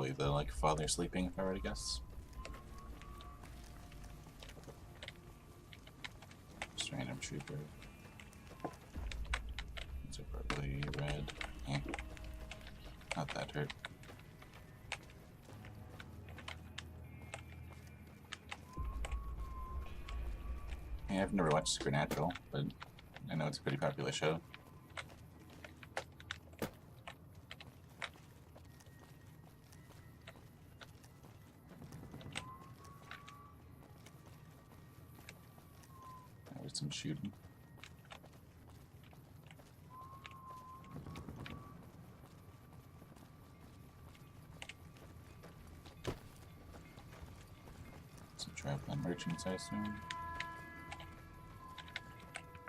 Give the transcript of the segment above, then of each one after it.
probably the like father sleeping, if I were to guess. Just random trooper. These are probably red. Eh. Not that hurt. Yeah, I've never watched Supernatural, but I know it's a pretty popular show. There's some shooting. Some traveling merchants, I assume.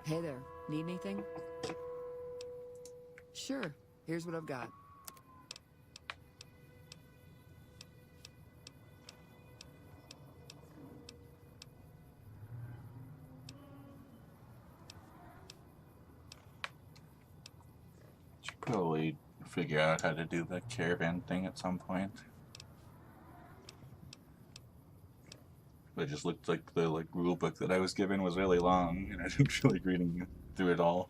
Hey there, need anything? Sure, here's what I've got. Should probably figure out how to do the caravan thing at some point. It just looked like the rule book that I was given was really long, and I didn't feel like reading through it all.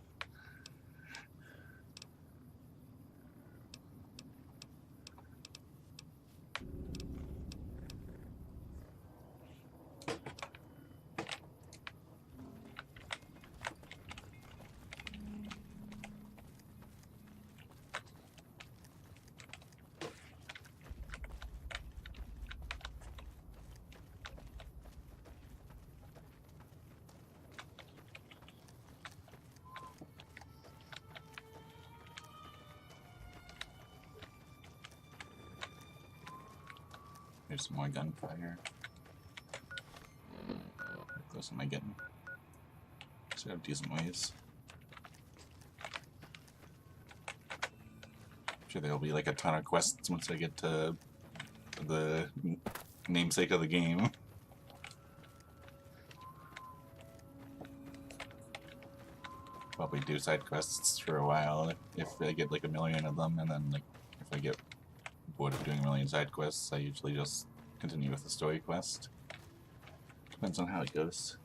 There's some more gunfire. How close am I getting? So I have decent ways. I'm sure there'll be like a ton of quests once I get to the namesake of the game. Probably do side quests for a while if I get like 1,000,000 of them, and then like if I get bored of doing 1,000,000 side quests, I usually just continue with the story quest. Depends on how it goes.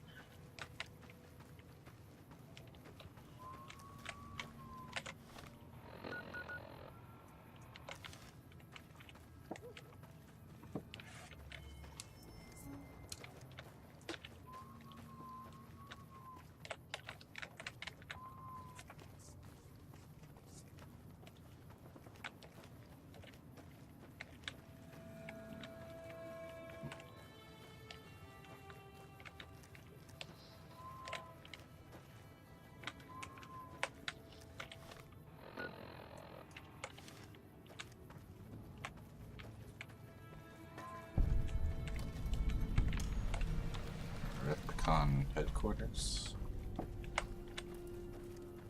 Headquarters.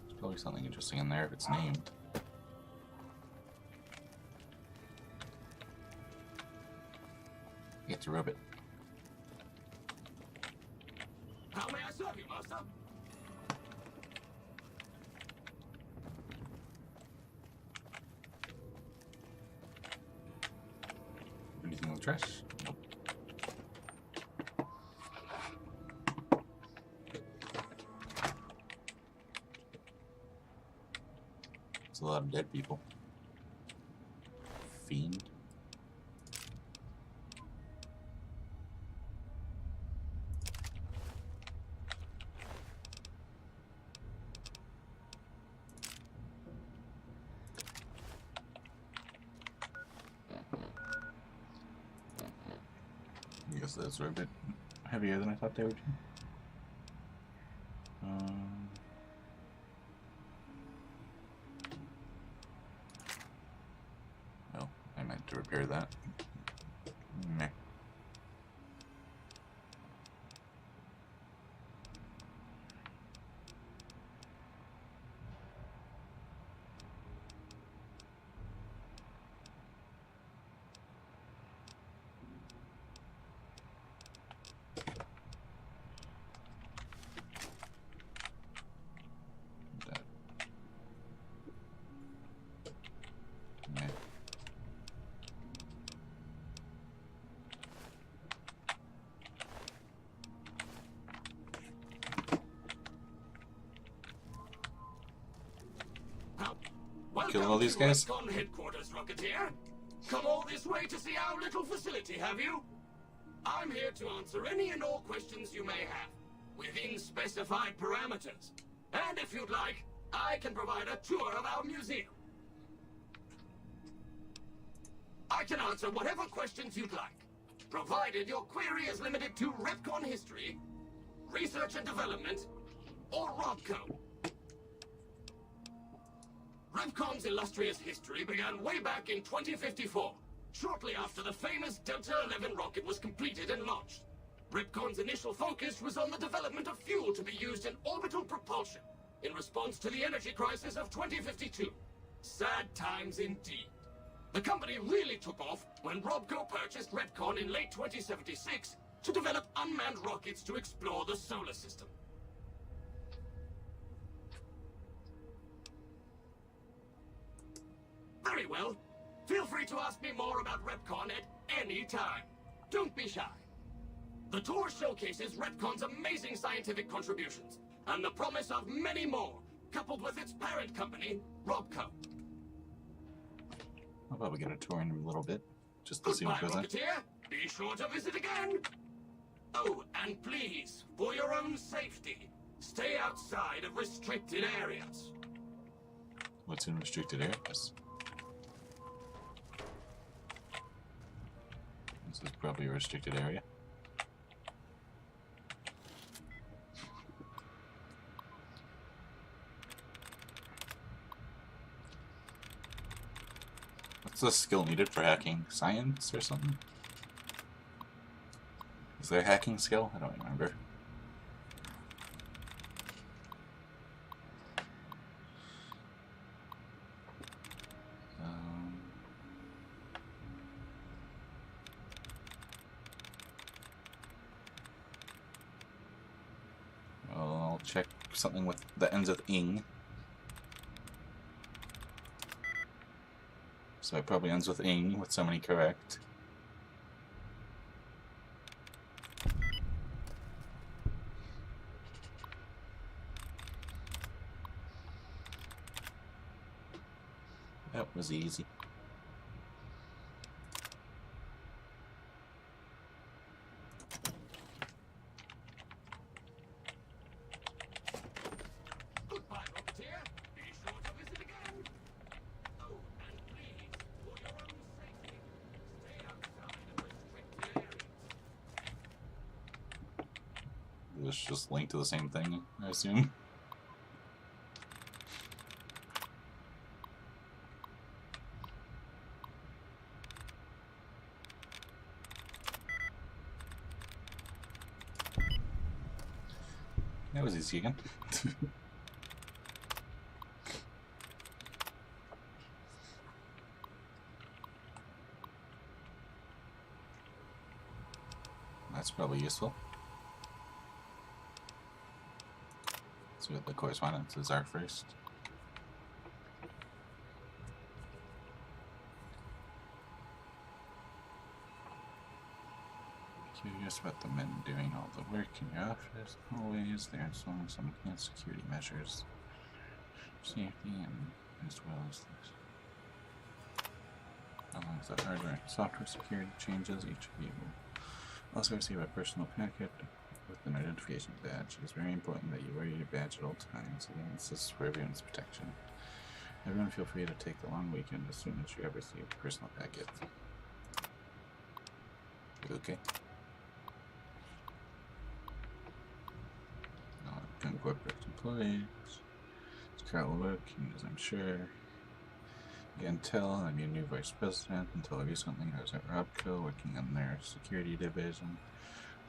There's probably something interesting in there if it's named. It's a robot. How may I serve you, master? Anything in the trash? Nope. It's a lot of dead people. Fiend. I guess those are a bit heavier than I thought they would be. Well, I meant to repair that. Meh. kill all these guys? Welcome to Redcon headquarters, Rocketeer. Come all this way to see our little facility, have you? I'm here to answer any and all questions you may have, within specified parameters. And if you'd like, I can provide a tour of our museum. I can answer whatever questions you'd like, provided your query is limited to Redcon history, research and development, or Robco. Redcon's illustrious history began way back in 2054, shortly after the famous Delta 11 rocket was completed and launched. Redcon's initial focus was on the development of fuel to be used in orbital propulsion, in response to the energy crisis of 2052. Sad times indeed. The company really took off when Robco purchased Redcon in late 2076 to develop unmanned rockets to explore the solar system. Very well. Feel free to ask me more about Redcon at any time. Don't be shy. The tour showcases Redcon's amazing scientific contributions, and the promise of many more, coupled with its parent company, Robco. How about we get a tour in a little bit, just to see Goodbye, what goes on. Rocketeer. Be sure to visit again. Oh, and please, for your own safety, stay outside of restricted areas. What's in restricted areas? This is probably a restricted area. What's the skill needed for hacking? Science or something? Is there a hacking skill? I don't remember. Well, I'll check something with that ends with ing. So it probably ends with ing with so many correct. That was easy. Goodbye, Rocketeer. Be sure to visit again. Oh, and please, for your own safety, stay outside of restricted areas. It's just linked to the same thing, I assume. That was easy again. That's probably useful. Let's see what the correspondences are first. Curious about the men doing all the work in your office. Always there as long as some enhanced security measures, safety, and as well as this. Along with the hardware and software security changes, each of you will also receive a personal packet with an identification badge. It is very important that you wear your badge at all times. Again, this is for everyone's protection. Everyone feel free to take the long weekend as soon as you have received a personal packet. Okay. Corporate employees. It's Carl working, as I'm sure. Again, I'm your new vice president. Until recently, I was at Robco working on their security division.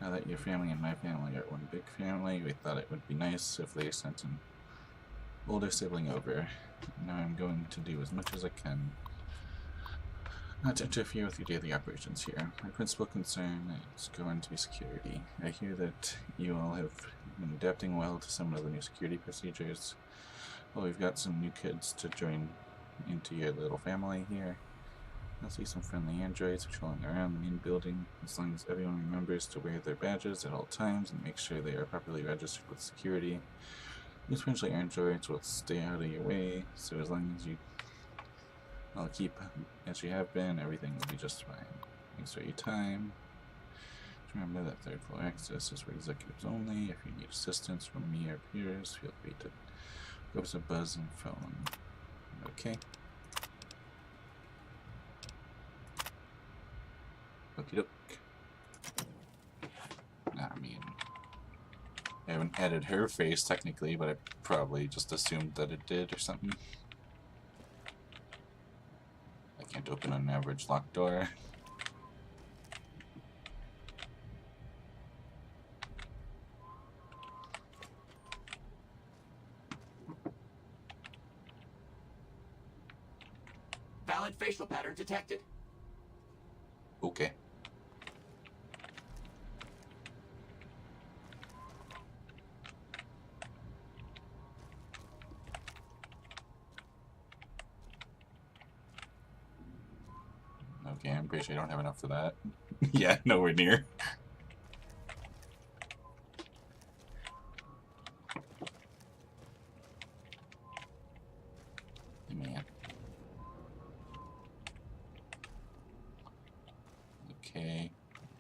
Now that your family and my family are one big family, we thought it would be nice if they sent an older sibling over. Now I'm going to do as much as I can not to interfere with your daily operations here. My principal concern is going to be security. I hear that you all have been adapting well to some of the new security procedures. Well, we've got some new kids to join into your little family here. I'll see some friendly androids patrolling around the main building. As long as everyone remembers to wear their badges at all times and make sure they are properly registered with security, these friendly androids will stay out of your way, so as long as you I'll keep as you have been. Everything will be just fine. Thanks for your time. Remember that third floor access is for executives only. If you need assistance from me or peers, feel free to give us a buzz and phone. Okay. Okie doke. I mean, I haven't added her face technically, but I probably just assumed that it did or something. I can't open an average locked door. Valid facial pattern detected. Okay. Okay, I'm pretty sure I don't have enough for that. Yeah, nowhere near. Man. Okay.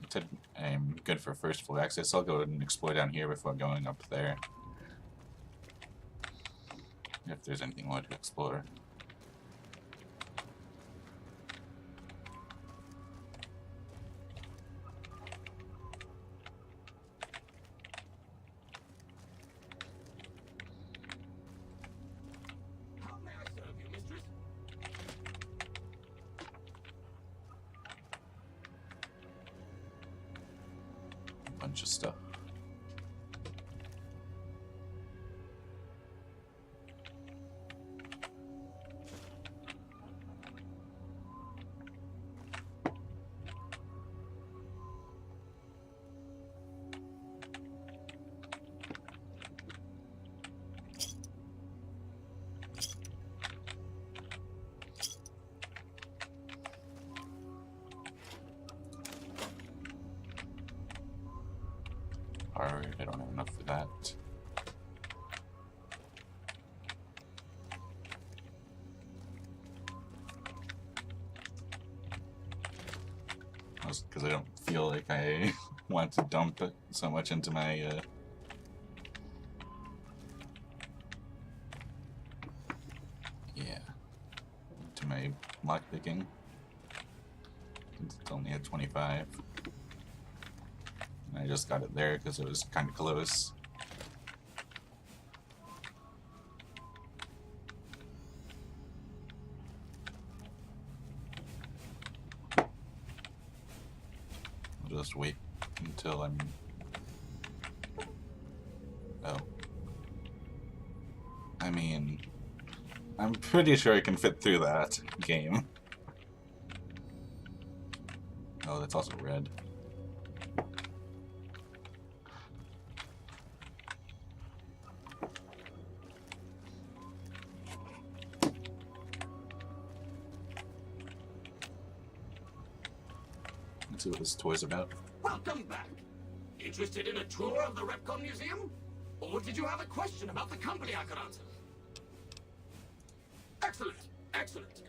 It said I'm good for first floor access. I'll go ahead and explore down here before going up there. If there's anything more to explore. How may I serve you, mistress? Bunch of stuff. Alright, I don't have enough for that. Because I don't feel like I want to dump it so much into my into my lockpicking. It's only at 25. And I just got it there because it was kind of close. I'll just wait until I'm... Oh. I mean... I'm pretty sure I can fit through that game. Oh, that's also red. Let's see what this toy's about. Welcome back. Interested in a tour of the Repcon Museum? Or did you have a question about the company I could answer? Excellent, excellent.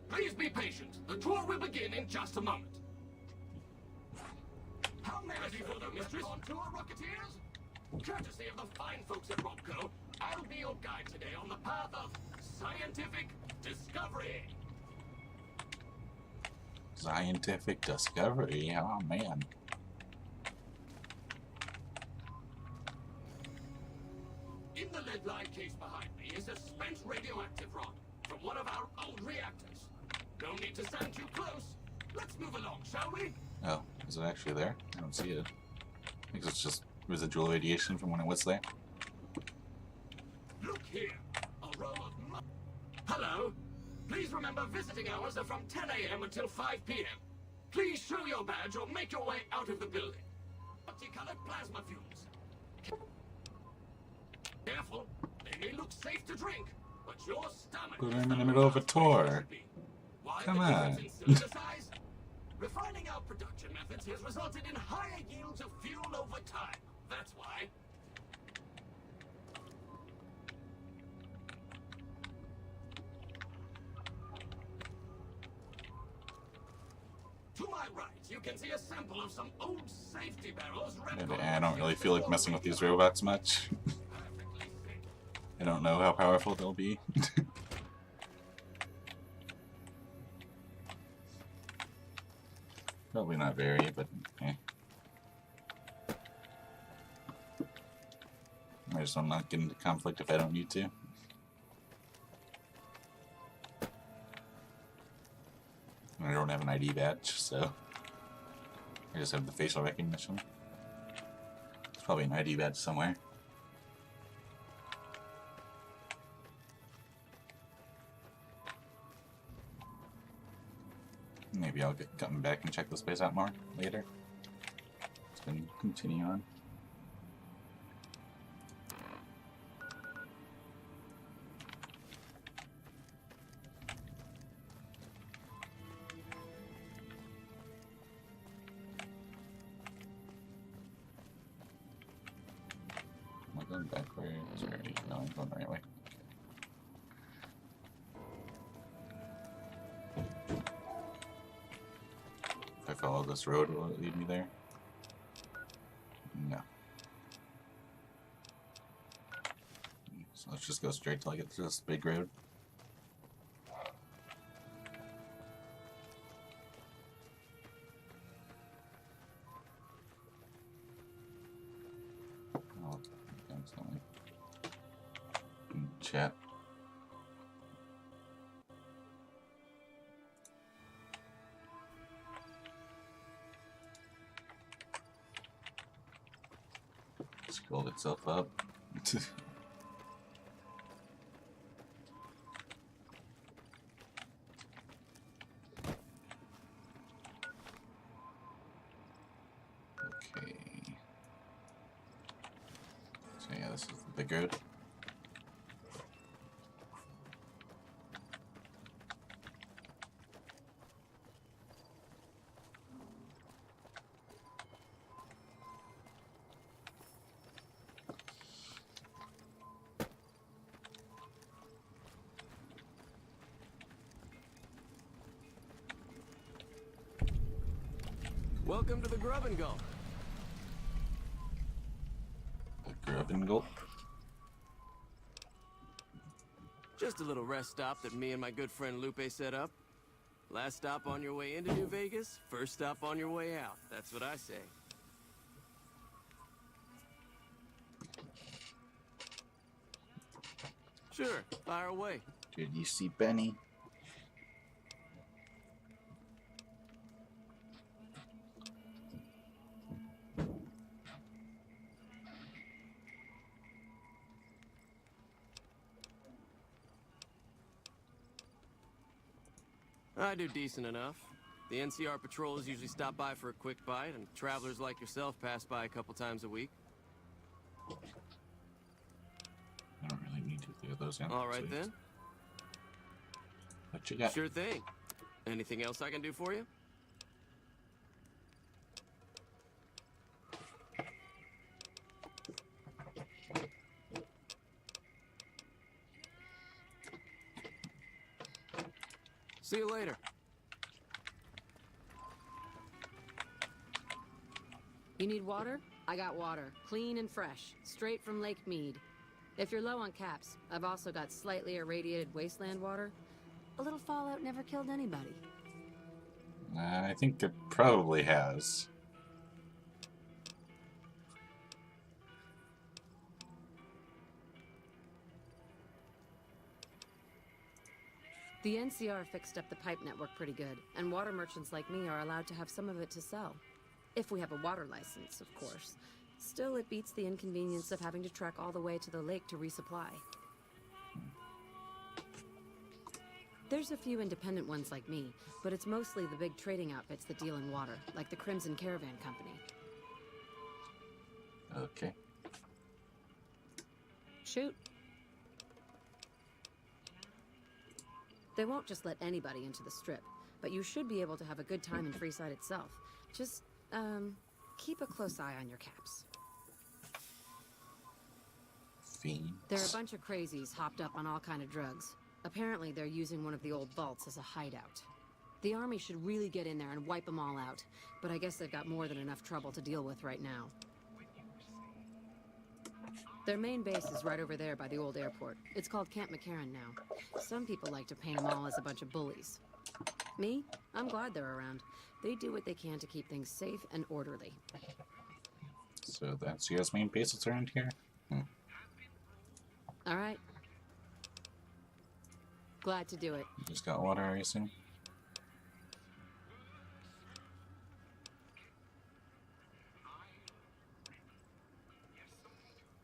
Please be patient. The tour will begin in just a moment. How may I serve you, mistress? On tour, Rocketeers? Courtesy of the fine folks at Robco, I'll be your guide today on the path of scientific discovery. Scientific discovery? Oh, man. In the lead-lined case behind me is a spent radioactive rod from one of our old reactors. No need to stand too close. Let's move along, shall we? Oh, is it actually there? I don't see it. I think it's just residual radiation from when it was there. Look here, a row of Hello. Please remember visiting hours are from 10 a.m. until 5 p.m. Please show your badge or make your way out of the building. Multicolored plasma fumes. Careful, they may look safe to drink, but your stomach. But I'm in the middle of a tour. Why Come the on. difference in cylinder size? Refining our production methods has resulted in higher yields of fuel over time. That's why. right. You can see a sample of some old safety barrels. And I don't really feel like messing with these robots much. I don't know how powerful they'll be. Probably not very, but eh. Might as well not get into conflict if I don't need to. I don't have an ID badge, so I just have the facial recognition. There's probably an ID badge somewhere. Maybe I'll come back and check this place out more later. Let's go continue on. Am I going backwards or no? I'm going the right way. If I follow this road, will it lead me there? No. So let's just go straight till I get to this big road. Oh, accidentally. Chat. Scrolled itself up. Okay. So yeah, this is the big road. Welcome to the Grub and Gulp. The Grub and Gulp. Just a little rest stop that me and my good friend Lupe set up. Last stop on your way into New Vegas, first stop on your way out. That's what I say. Sure, fire away. Did you see Benny? I do decent enough. The NCR patrols usually stop by for a quick bite, and travelers like yourself pass by a couple times a week. I don't really need to do those yet. All right then. What you got? Sure thing. Anything else I can do for you? See you later. You need water? I got water. Clean and fresh. Straight from Lake Mead. If you're low on caps, I've also got slightly irradiated wasteland water. A little fallout never killed anybody. I think it probably has. The NCR fixed up the pipe network pretty good, and water merchants like me are allowed to have some of it to sell. If we have a water license, of course. Still, it beats the inconvenience of having to trek all the way to the lake to resupply. There's a few independent ones like me, but it's mostly the big trading outfits that deal in water, like the Crimson Caravan Company. Okay. Shoot. They won't just let anybody into the strip, but you should be able to have a good time in Freeside itself. Just, keep a close eye on your caps. Fiends. There are a bunch of crazies hopped up on all kind of drugs. Apparently they're using one of the old vaults as a hideout. The army should really get in there and wipe them all out. But I guess they've got more than enough trouble to deal with right now. Their main base is right over there by the old airport. It's called Camp McCarran now. Some people like to paint them all as a bunch of bullies. Me? I'm glad they're around. They do what they can to keep things safe and orderly. So that's your main base that's around here? All right. Glad to do it. You just got water, I assume?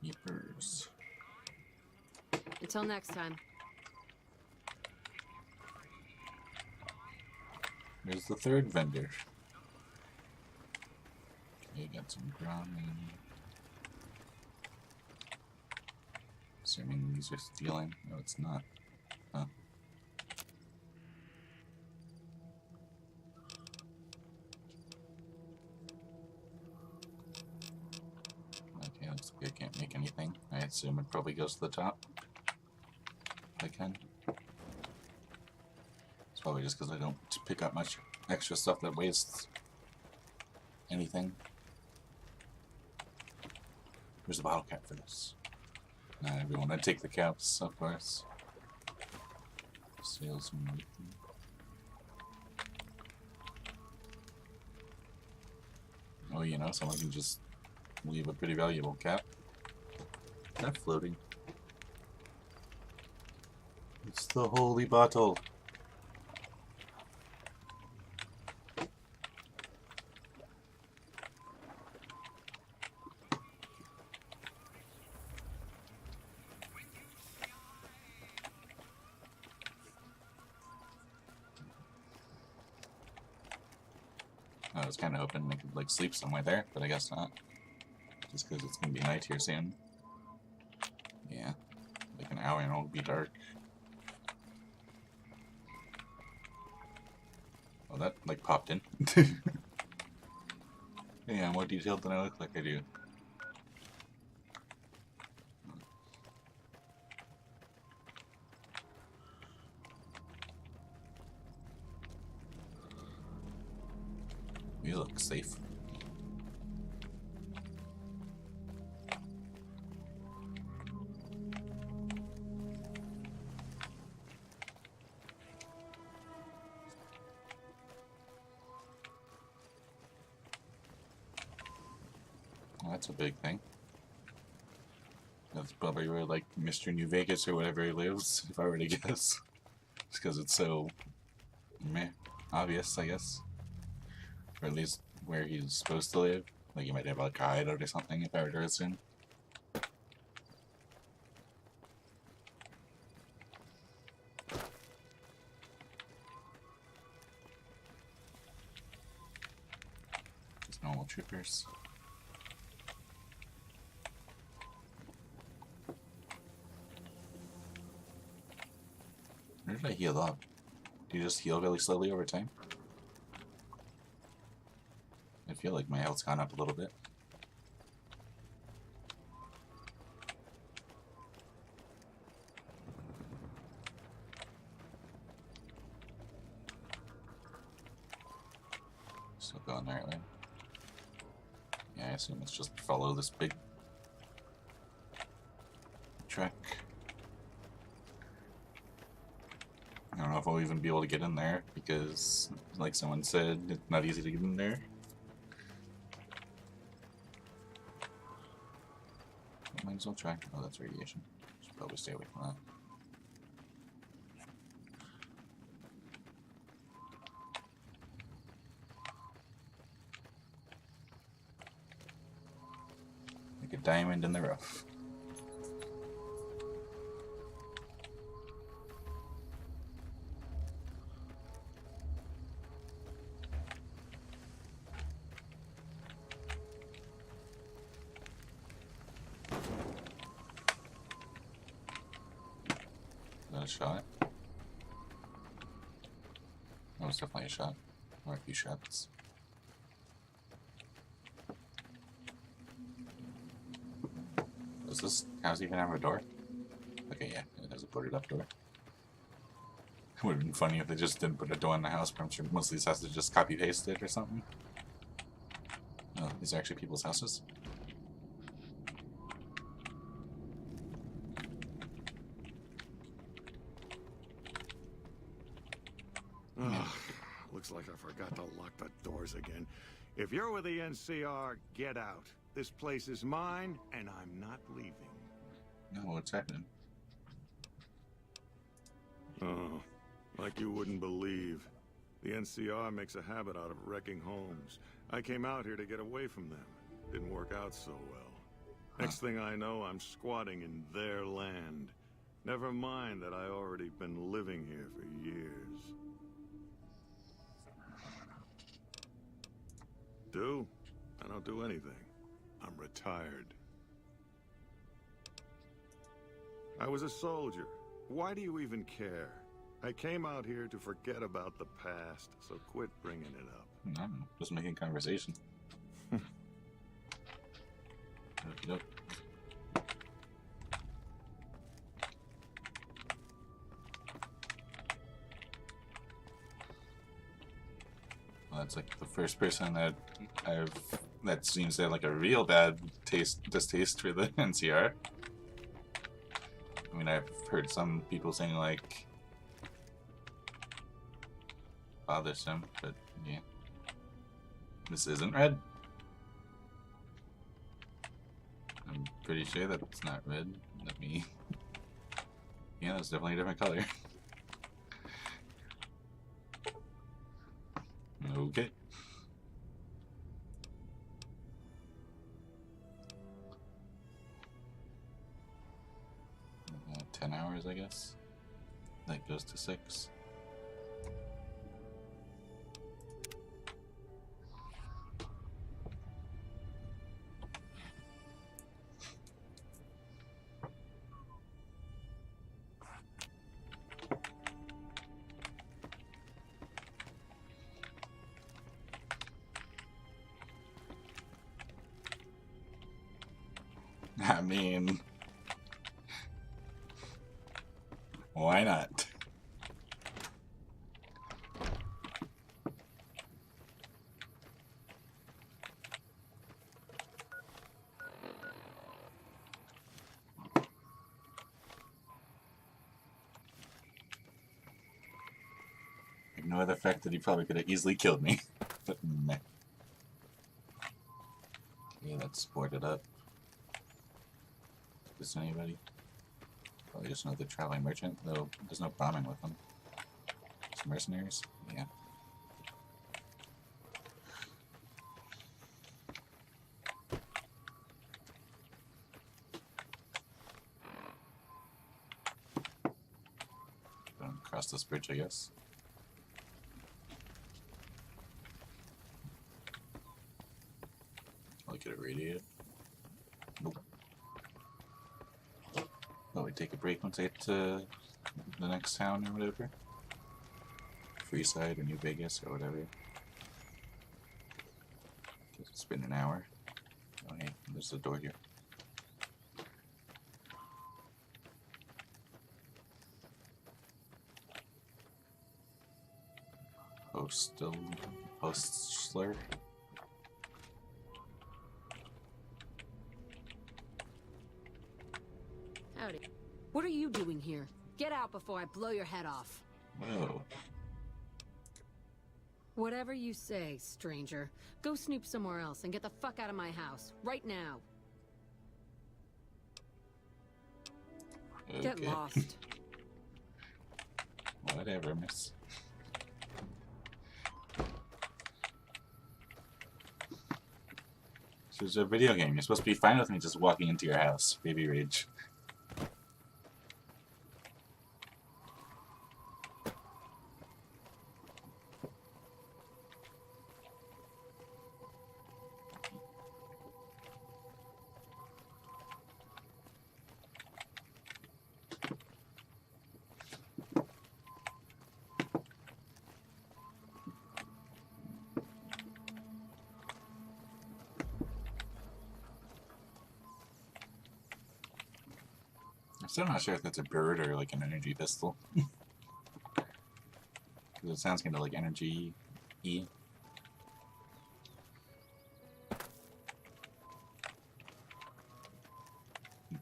Yeepers. Until next time. There's the third vendor. Okay, got some ramen. Assuming these are stealing. No, it's not. Huh. Okay, looks like I can't make anything. I assume it probably goes to the top. If I can. It's probably just because I don't pick up much extra stuff that wastes anything. Where's the bottle cap for this? Not everyone. I take the caps, of course. Salesman. Oh, you know, someone can just leave a pretty valuable cap. Is that floating? It's the holy bottle. I was kind of hoping I could like sleep somewhere there, but I guess not. Just because it's gonna be night here soon. Yeah, like an hour and it'll be dark. Oh, that like popped in. Yeah, more detailed than I look like I do. You look safe. Well, that's a big thing. That's probably where like Mr. New Vegas or whatever he lives, if I were to guess. Just because it's so meh, obvious, I guess. Or at least where he's supposed to live. Like he might have like a hideout or something if I were to assume. Just normal troopers. Where did I heal up? Do you just heal really slowly over time? I feel like my health's gone up a little bit. Still going the right way. Yeah, I assume it's just follow this big track. I don't know if I'll even be able to get in there because, like someone said, it's not easy to get in there. Might as well try. Oh, that's radiation. Should probably stay away from that. Like a diamond in the rough. A shot? That was definitely a shot. Or a few shots. Does this house even have a door? Okay, yeah, it has a boarded up door. It would have been funny if they just didn't put a door in the house, but I'm sure most of these houses just copy-paste it or something. Oh, these are actually people's houses. Looks like I forgot to lock the doors again. If you're with the NCR, get out. This place is mine, and I'm not leaving. No, what's happening? Oh, like you wouldn't believe. The NCR makes a habit out of wrecking homes. I came out here to get away from them. Didn't work out so well. Next thing I know, I'm squatting in their land. Never mind that I already been living here for years. I don't do anything. I'm retired. I was a soldier. Why do you even care? I came out here to forget about the past, so quit bringing it up. No, just making conversation. Okey-doke. Well, that's like the first person that seems to have like a real bad distaste for the NCR. I mean, I've heard some people saying like bothersome, but yeah. This isn't red. I'm pretty sure that it's not red. Let me. Yeah, it's definitely a different color. Okay. 10 hours, I guess. That goes to 6. I mean, why not? Ignore the fact that he probably could have easily killed me. But meh. Yeah, that's boarded up. Is this anybody? Probably just another traveling merchant, though there's no bombing with them. Some mercenaries? Yeah. Going across this bridge, I guess. Probably could have radiated. Nope. Oh, we take a break once I get to the next town or whatever. Freeside or New Vegas or whatever. It's been an hour. Oh hey, there's the door here. Postler. Howdy. What are you doing here? Get out before I blow your head off. Whoa. Whatever you say, stranger. Go snoop somewhere else and get the fuck out of my house. Right now. Okay. Get lost. Whatever, miss. This is a video game. You're supposed to be fine with me just walking into your house. Baby rage. I'm still not sure if that's a bird or like an energy pistol. It sounds kind of like energy-y.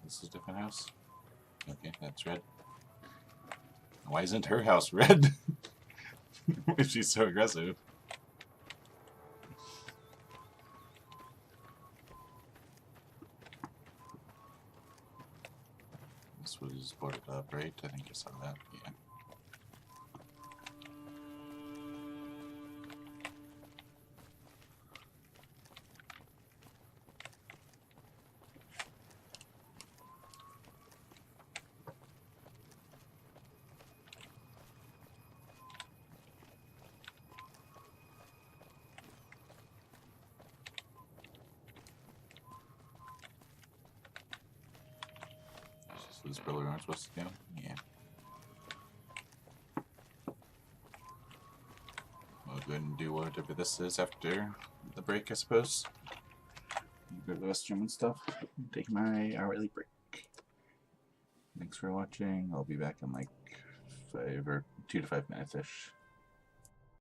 This is a different house. Okay, that's red. Why isn't her house red? If she's so aggressive. This was boarded up, right? I think I saw that. Yeah. So this probably where I'm supposed to go? Yeah. We'll go ahead and do whatever this is after the break, I suppose. Go to the restroom and stuff. Take my hourly break. Thanks for watching. I'll be back in like 2 to 5 minutes-ish.